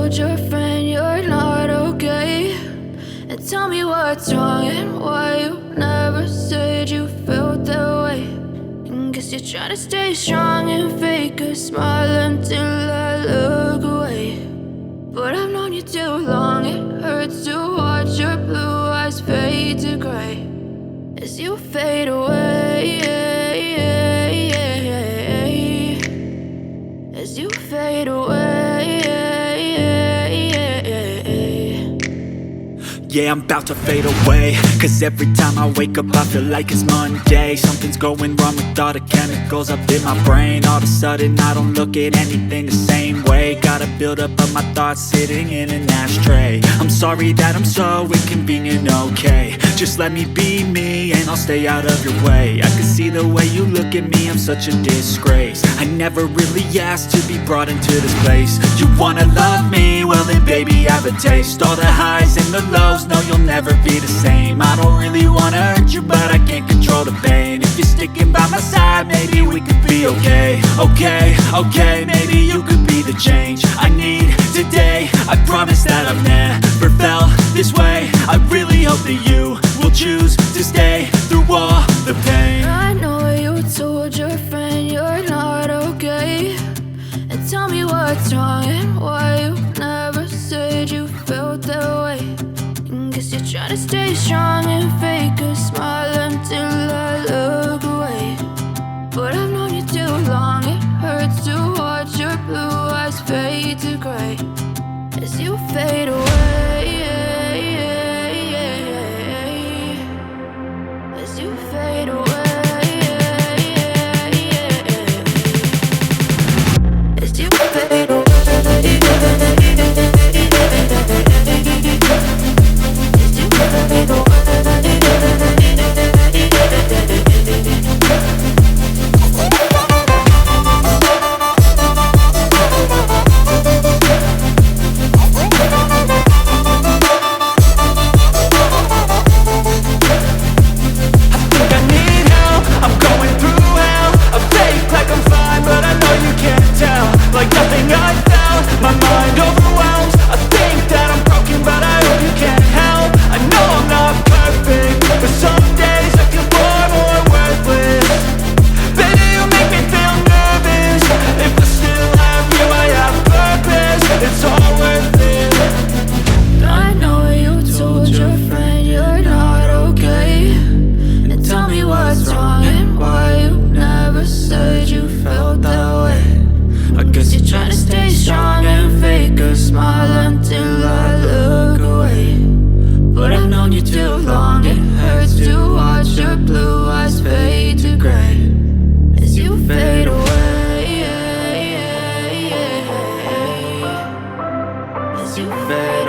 told your friend you're not okay? And tell me what's wrong and why you never said you felt that way. And guess you're trying to stay strong and fake a smile until I look away. But I've known you too long, it hurts to watch your blue eyes fade to gray as you fade away, as you fade away. Yeah, I'm about to fade away, cause every time I wake up I feel like it's Monday. Something's going wrong with all the chemicals up in my brain. All of a sudden I don't look at anything the same way. Got a buildup of my thoughts sitting in an ashtray. I'm sorry that I'm so inconvenient, okay? Just let me be me and I'll stay out of your way. I can see the way you look at me, I'm such a disgrace. I never really asked to be brought into this place. You wanna love me? Well then baby, have a taste. All the highs and the lows, no, you'll never be the same. I don't really wanna hurt you, but I can't control the pain. If you're sticking by my side, maybe we could be okay. Okay, maybe you could be the change I need today. I promise that I've never felt this way. I really hope that you will choose to stay through all the pain. I know you told your friend you're not okay. And tell me what's wrong and why you never said you felt that way. And guess you're trying to stay strong and fake a smile until I look away. But I've known you too long, it hurts to watch your blue eyes fade to gray as you fade away, as you fade away. As you fade away, as you fade away. Like nothing I found, my mind overwhelms. I think that I'm broken, but I hope you can't help. I know I'm not perfect, but some days I feel far more worthless. Baby, you make me feel nervous. If I still have you, I have purpose. It's all worth it. I know you told your friend you're not okay. And tell me what's wrong and why you never said you felt that way. I guess you're trying to stay strong and fake a smile until I look away. But I've known you too long, it hurts to watch your blue eyes fade to gray as you fade away, as you fade